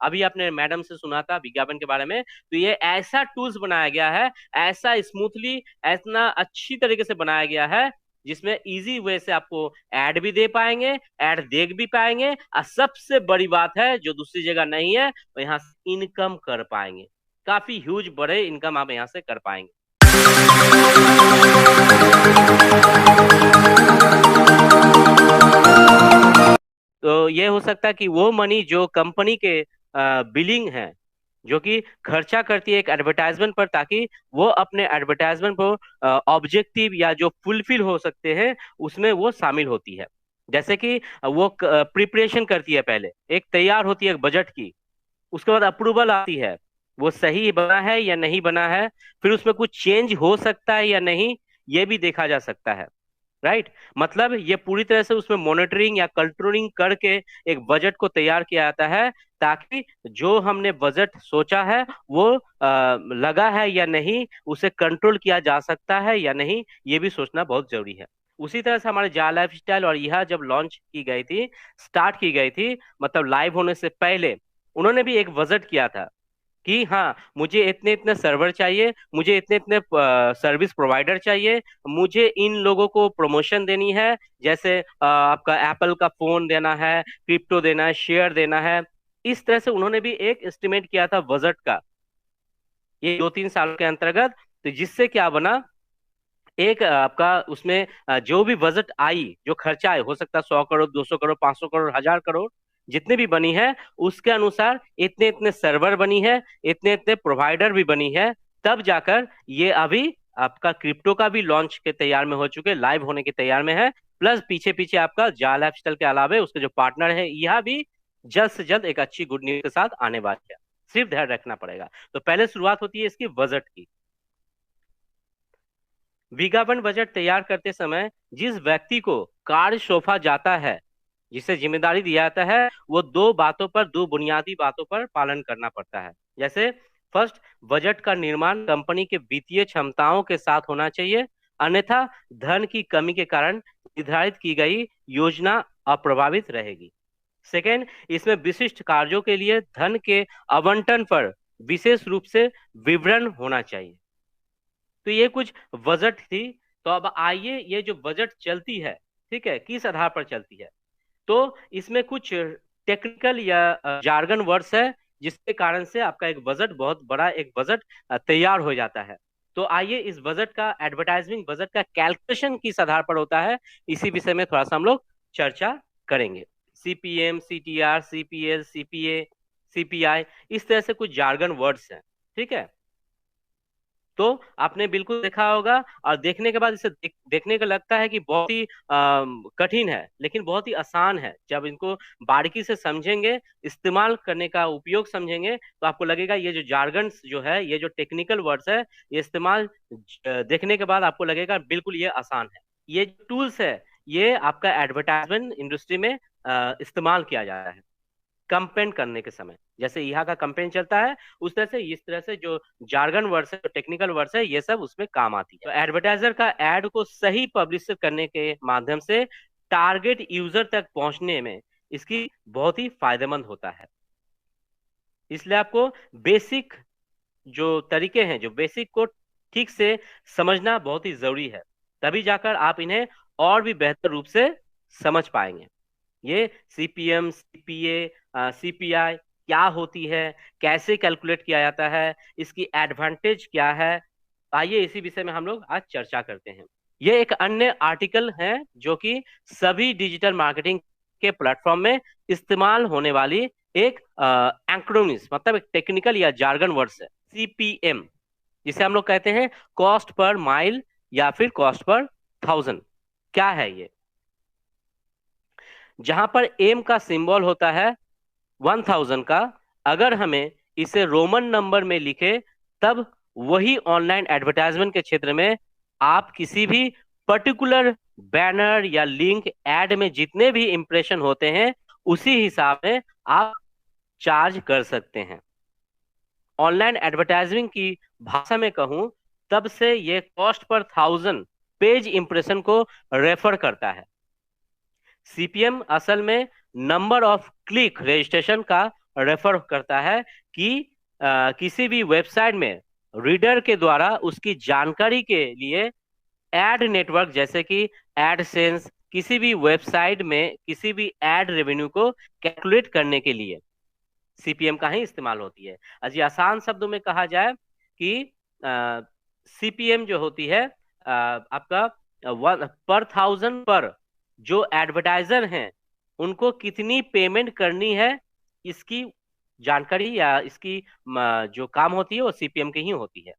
अभी आपने मैडम से सुना था विज्ञापन के बारे में, तो ये ऐसा टूल्स बनाया गया है, ऐसा स्मूथली, ऐसा अच्छी तरीके से बनाया गया है, जिसमें इजी वे से आपको ऐड भी दे पाएंगे, ऐड देख भी पाएंगे, और सबसे बड़ी बात है जो दूसरी जगह नहीं है, तो यहाँ से इनकम कर पाएंगे, काफी ह्यूज बड़े इनकम आप यहाँ से कर पाएंगे। तो ये हो सकता है कि वो मनी जो कंपनी के बिलिंग है, जो कि खर्चा करती है एक एडवर्टाइजमेंट पर, ताकि वो अपने एडवर्टाइजमेंट को ऑब्जेक्टिव या जो फुलफिल हो सकते हैं उसमें वो शामिल होती है। जैसे कि वो प्रिपरेशन करती है, पहले एक तैयार होती है बजट की, उसके बाद अप्रूवल आती है, वो सही बना है या नहीं बना है, फिर उसमें कुछ चेंज हो सकता है या नहीं, ये भी देखा जा सकता है। राइट, मतलब ये पूरी तरह से उसमें मॉनिटरिंग या कंट्रोलिंग करके एक बजट को तैयार किया जाता है, ताकि जो हमने बजट सोचा है वो लगा है या नहीं, उसे कंट्रोल किया जा सकता है या नहीं, ये भी सोचना बहुत जरूरी है। उसी तरह से हमारे जा लाइफ स्टाइल और यह जब लॉन्च की गई थी, स्टार्ट की गई थी, मतलब लाइव होने से पहले उन्होंने भी एक बजट किया था कि हाँ, मुझे इतने इतने सर्वर चाहिए, मुझे इतने इतने सर्विस प्रोवाइडर चाहिए, मुझे इन लोगों को प्रमोशन देनी है, जैसे आपका एप्पल का फोन देना है, क्रिप्टो देना है, शेयर देना है। इस तरह से उन्होंने भी एक एस्टिमेट किया था बजट का, ये 2-3 साल के अंतर्गत। तो जिससे क्या बना, एक आपका उसमें जो भी बजट आई, जो खर्चा आए, हो सकता है 100 करोड़, 200 करोड़, 500 करोड़, 1000 करोड़, जितने भी बनी है, उसके अनुसार इतने इतने सर्वर बनी है, इतने इतने प्रोवाइडर भी बनी है। तब जाकर ये अभी आपका क्रिप्टो का भी लॉन्च के तैयार में हो चुके, लाइव होने के तैयार में है। प्लस पीछे पीछे आपका जा लाइफस्टाइल के अलावे उसके जो पार्टनर है, यह भी जल्द से जल्द एक अच्छी गुड न्यूज के साथ आने वाली है। सिर्फ ध्यान रखना पड़ेगा। तो पहले शुरुआत होती है इसकी बजट की। विज्ञापन बजट तैयार करते समय जिस व्यक्ति को कार्य सौंपा जाता है, जिसे जिम्मेदारी दिया जाता है, वो दो बातों पर, दो बुनियादी बातों पर पालन करना पड़ता है। जैसे फर्स्ट, बजट का निर्माण कंपनी के वित्तीय क्षमताओं के साथ होना चाहिए, अन्यथा धन की कमी के कारण निर्धारित की गई योजना अप्रभावित रहेगी। सेकेंड, इसमें विशिष्ट कार्यों के लिए धन के आवंटन पर विशेष रूप से विवरण होना चाहिए। तो ये कुछ बजट थी। तो अब आइए, ये जो बजट चलती है, ठीक है, किस आधार पर चलती है? तो इसमें कुछ टेक्निकल या जार्गन वर्ड्स है, जिसके कारण से आपका एक बजट, बहुत बड़ा एक बजट तैयार हो जाता है। तो आइए, इस बजट का, एडवर्टाइजिंग बजट का कैलकुलेशन किस आधार पर होता है, इसी विषय में थोड़ा सा हम लोग चर्चा करेंगे। CPM, CTR, CPL, CPA, CPI, इस तरह से कुछ जार्गन वर्ड्स हैं, ठीक है। तो आपने बिल्कुल देखा होगा, और देखने के बाद इसे देखने का लगता है कि बहुत ही कठिन है, लेकिन बहुत ही आसान है। जब इनको बारीकी से समझेंगे, इस्तेमाल करने का उपयोग समझेंगे, तो आपको लगेगा ये जो जार्गन जो है, ये जो टेक्निकल वर्ड्स है, ये इस्तेमाल देखने के बाद आपको लगेगा बिल्कुल ये आसान है। ये टूल्स है, ये आपका एडवर्टाइजमेंट इंडस्ट्री में इस्तेमाल किया जा रहा है कंपेन करने के समय। जैसे यहाँ का कंपेन चलता है, उस तरह से इस तरह से जो जार्गन वर्ड्स है, जो टेक्निकल वर्ड्स है, ये सब उसमें काम आती है। तो एडवर्टाइजर का एड को सही पब्लिश करने के माध्यम से टारगेट यूजर तक पहुंचने में इसकी बहुत ही फायदेमंद होता है। इसलिए आपको बेसिक जो तरीके हैं, जो बेसिक को ठीक से समझना बहुत ही जरूरी है, तभी जाकर आप इन्हें और भी बेहतर रूप से समझ पाएंगे। ये सीपीएम, सीपीए, सीपीआई क्या होती है, कैसे कैलकुलेट किया जाता है, इसकी एडवांटेज क्या है, आइए इसी विषय में हम लोग आज चर्चा करते हैं। ये एक अन्य आर्टिकल है जो कि सभी डिजिटल मार्केटिंग के प्लेटफॉर्म में इस्तेमाल होने वाली एक एंक्रोनिस, मतलब एक टेक्निकल या जार्गन वर्ड्स है, सीपीएम, जिसे हम लोग कहते हैं कॉस्ट पर माइल या फिर कॉस्ट पर थाउजेंड। क्या है ये? जहां पर एम का सिंबल होता है 1000 का, अगर हमें इसे रोमन नंबर में लिखे, तब वही ऑनलाइन एडवर्टाइजमेंट के क्षेत्र में आप किसी भी पर्टिकुलर बैनर या लिंक एड में जितने भी इंप्रेशन होते हैं, उसी हिसाब में आप चार्ज कर सकते हैं। ऑनलाइन एडवर्टाइजिंग की भाषा में कहूं, तब से ये कॉस्ट पर 1000 पेज इंप्रेशन को रेफर करता है। सीपीएम असल में नंबर ऑफ क्लिक रजिस्ट्रेशन का रेफर करता है कि किसी भी वेबसाइट में रीडर के द्वारा उसकी जानकारी के लिए एड नेटवर्क, जैसे कि एडसेंस, किसी भी वेबसाइट में किसी भी एड रेवेन्यू को कैलकुलेट करने के लिए सीपीएम का ही इस्तेमाल होती है। अजी आसान शब्दों में कहा जाए कि सीपीएम जो होती है आपका पर थाउजेंड पर जो एडवर्टाइजर हैं उनको कितनी पेमेंट करनी है, इसकी जानकारी या इसकी जो काम होती है वो सीपीएम की ही होती है।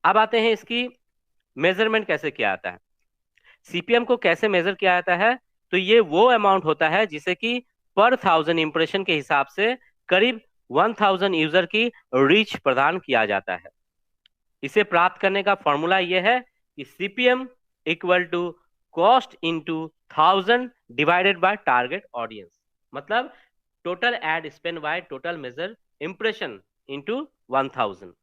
अब आते हैं इसकी मेजरमेंट कैसे किया जाता है। सीपीएम को कैसे मेजर किया जाता है, तो ये वो अमाउंट होता है जिसे कि पर थाउजेंड इंप्रेशन के हिसाब से करीब 1000 यूजर की रीच प्रदान किया जाता है। इसे प्राप्त करने का फॉर्मूला यह है कि CPM equal to cost into 1000 divided by target audience, मतलब total ad spend by total measure impression into 1000।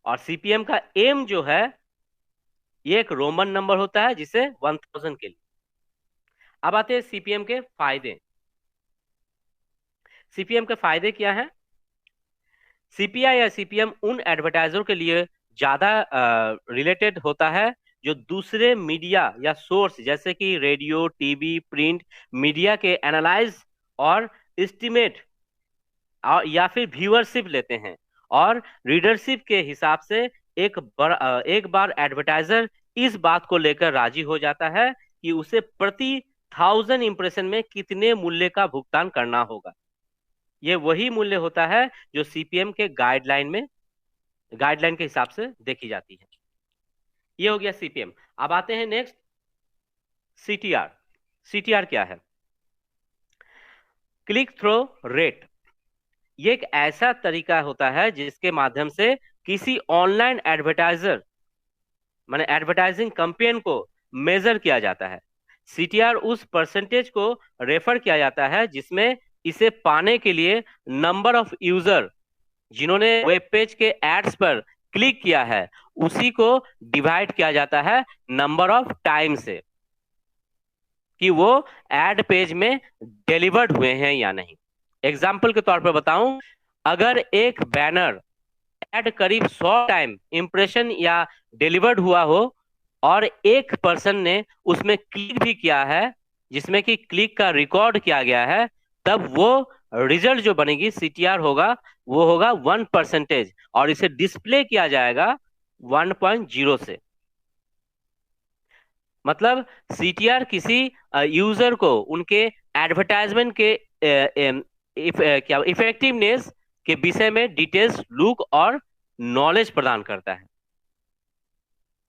और सीपीएम का एम जो है ये एक रोमन नंबर होता है जिसे 1000 के लिए। अब आते हैं सीपीएम के फायदे। सीपीएम के फायदे क्या हैं? सीपीआई या सीपीएम उन एडवर्टाइजर के लिए ज्यादा रिलेटेड होता है जो दूसरे मीडिया या सोर्स जैसे कि रेडियो, टीवी, प्रिंट मीडिया के एनालाइज और एस्टिमेट या फिर व्यूअरशिप लेते हैं, और रीडरशिप के हिसाब से एक बार एडवर्टाइजर इस बात को लेकर राजी हो जाता है कि उसे प्रति 1000 इंप्रेशन में कितने मूल्य का भुगतान करना होगा। ये वही मूल्य होता है जो सीपीएम के गाइडलाइन के हिसाब से देखी जाती है। ये हो गया सीपीएम। अब आते हैं नेक्स्ट सीटीआर। सीटीआर क्या है? Click through rate. ये एक ऐसा तरीका होता है जिसके माध्यम से किसी ऑनलाइन एडवर्टाइजर माने एडवर्टाइजिंग कैंपेन को मेजर किया जाता है। सीटीआर उस परसेंटेज को रेफर किया जाता है जिसमें इसे पाने के लिए नंबर ऑफ यूजर जिन्होंने वेब पेज के एड्स पर क्लिक किया है उसी को डिवाइड किया जाता है नंबर ऑफ टाइम से, कि वो एड पेज में डिलीवर्ड हुए हैं या नहीं। एग्जाम्पल के तौर पर बताऊं, अगर एक बैनर एड करीब 100 टाइम इंप्रेशन या डिलीवर्ड हुआ हो और एक पर्सन ने उसमें क्लिक भी किया है जिसमें कि क्लिक का रिकॉर्ड किया गया है, तब वो रिजल्ट जो बनेगी सीटीआर होगा वो होगा 1% और इसे डिस्प्ले किया जाएगा 1.0 से। मतलब सीटीआर किसी यूजर को उनके एडवर्टाइजमेंट के क्या इफेक्टिवनेस के विषय में डिटेल्स, लुक और नॉलेज प्रदान करता है।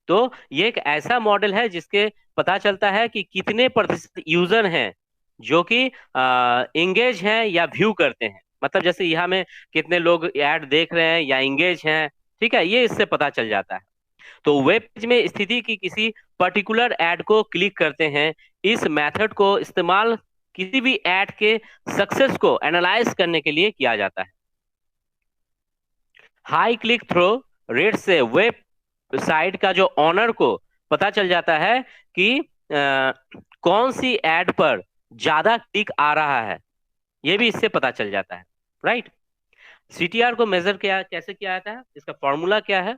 तो ये एक ऐसा मॉडल है जिसके पता चलता है कि कितने प्रतिशत यूजर हैं जो कि एंगेज हैं या व्यू करते हैं, मतलब जैसे यहाँ में कितने लोग ऐड देख रहे हैं या एंगेज हैं, ठीक है, ये इससे पता चल जाता है। तो वेब पेज में स्थिति की किसी पर्टिकुलर ऐड को क्लिक करते हैं। इस मेथड को इस्तेमाल किसी भी ऐड के सक्सेस को एनालाइज करने के लिए किया जाता है। हाई क्लिक थ्रू रेट से वेबसाइट का जो ऑनर को पता चल जाता है कि कौन सी ऐड पर ज्यादा क्लिक आ रहा है, ये भी इससे पता चल जाता है, राइट। सीटीआर को मेजर कैसे किया जाता है, इसका फॉर्मूला क्या है?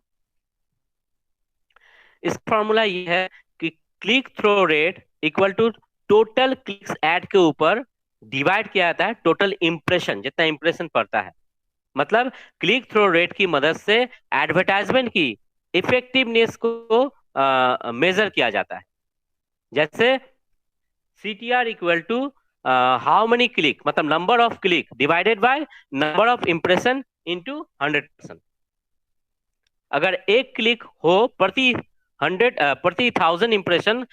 इस फॉर्मूला ये है कि click through rate equal to total clicks ad के ऊपर डिवाइड किया जाता है टोटल इंप्रेशन, जितना इंप्रेशन पड़ता है। मतलब क्लिक थ्रू रेट की मदद से एडवर्टाइजमेंट की इफेक्टिवनेस को मेजर किया जाता है। जैसे CTR equal to how many click, मतलब number of click divided by number of impression into 100%। अगर एक क्लिक हो प्रति 1000 इंप्रेशन,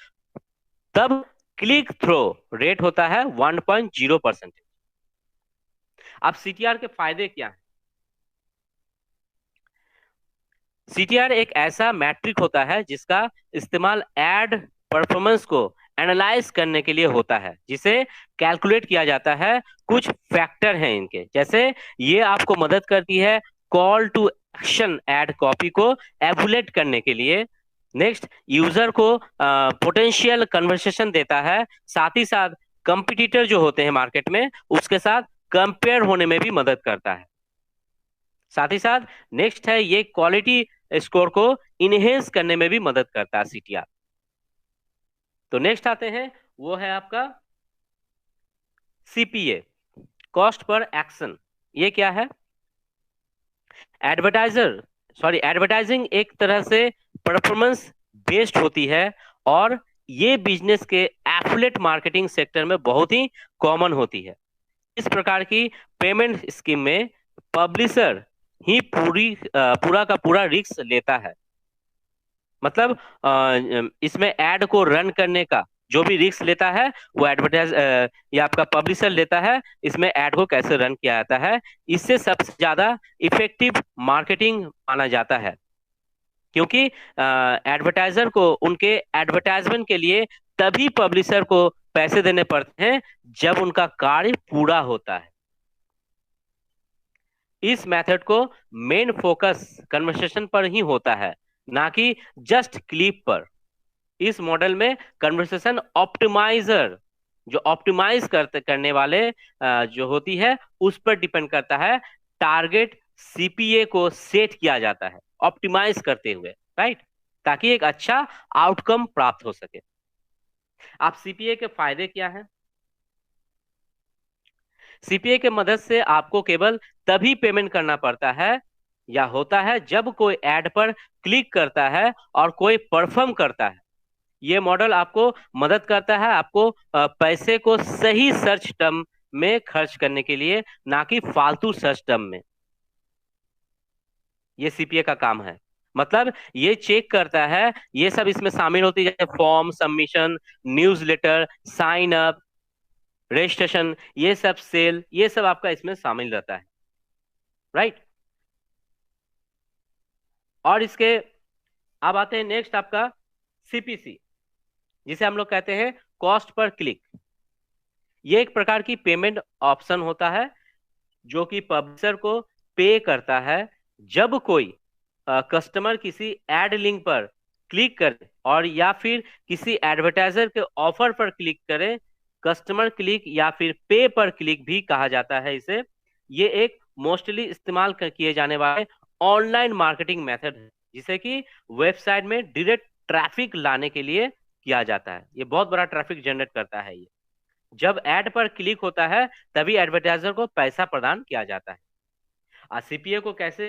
तब क्लिक थ्रू रेट होता है 1.0%। अब सीटीआर के फायदे क्या हैं? सीटीआर एक ऐसा मैट्रिक होता है जिसका इस्तेमाल एड परफॉर्मेंस को एनालाइज करने के लिए होता है, जिसे कैलकुलेट किया जाता है। कुछ फैक्टर हैं इनके, जैसे ये आपको मदद करती है call to action ad copy को एवुलेट करने के लिए। नेक्स्ट, यूजर को पोटेंशियल कन्वर्सेशन देता है, साथ ही साथ कंपटीटर जो होते हैं मार्केट में उसके साथ कंपेयर होने में भी मदद करता है। साथ ही साथ नेक्स्ट है, ये क्वालिटी स्कोर को इनहेंस करने में भी मदद करता है सीटीआर। तो नेक्स्ट आते हैं, वो है आपका सीपीए, कॉस्ट पर एक्शन। ये क्या है? एडवर्टाइजिंग एक तरह से परफॉर्मेंस बेस्ड होती है, और ये बिजनेस के एफिलिएट मार्केटिंग सेक्टर में बहुत ही कॉमन होती है। इस प्रकार की पेमेंट स्कीम में पब्लिशर ही पूरा का पूरा रिस्क लेता है। मतलब इसमें एड को रन करने का जो भी रिस्क लेता है वो या आपका पब्लिशर लेता है। इसमें एड को कैसे रन किया जाता है, इससे सबसे ज्यादा इफेक्टिव मार्केटिंग माना जाता है, क्योंकि एडवर्टाइजर को उनके एडवर्टाइजमेंट के लिए तभी पब्लिशर को पैसे देने पड़ते हैं जब उनका कार्य पूरा होता है। इस मेथड को मेन फोकस कन्वर्सेशन पर ही होता है, ना कि जस्ट क्लिप पर। इस मॉडल में कन्वर्सेशन ऑप्टिमाइजर जो ऑप्टिमाइज करने वाले जो होती है उस पर डिपेंड करता है। टारगेट सीपीए को सेट किया जाता है ऑप्टिमाइज करते हुए, राइट, ताकि एक अच्छा आउटकम प्राप्त हो सके। आप सीपीए के फायदे क्या हैं? सीपीए के मदद से आपको केवल तभी पेमेंट करना पड़ता है या होता है जब कोई ऐड पर क्लिक करता है और कोई परफॉर्म करता है। ये मॉडल आपको मदद करता है आपको पैसे को सही सर्च टर्म में खर्च करने के लिए, ना कि फालतू सर्च टर्म में। ये सीपीए का काम है। मतलब ये चेक करता है, ये सब इसमें शामिल होती है, जैसे form submission, newsletter, sign up, registration, ये सब सेल, ये सब आपका इसमें शामिल रहता है, राइट। और इसके अब आते हैं नेक्स्ट आपका सीपीसी, जिसे हम लोग कहते हैं कॉस्ट पर क्लिक। ये एक प्रकार की पेमेंट ऑप्शन होता है जो कि पब्लिशर को पे करता है जब कोई कस्टमर किसी एड लिंक पर क्लिक करे और या फिर किसी एडवर्टाइजर के ऑफर पर क्लिक करे। कस्टमर क्लिक या फिर पे पर क्लिक भी कहा जाता है इसे। ये एक मोस्टली इस्तेमाल किए जाने वाले ऑनलाइन मार्केटिंग मेथड है, जिसे कि वेबसाइट में डायरेक्ट ट्रैफिक लाने के लिए किया जाता है। ये बहुत बड़ा ट्रैफिक जनरेट करता है। ये जब एड पर क्लिक होता है तभी एडवर्टाइजर को पैसा प्रदान किया जाता है। सीपीए को कैसे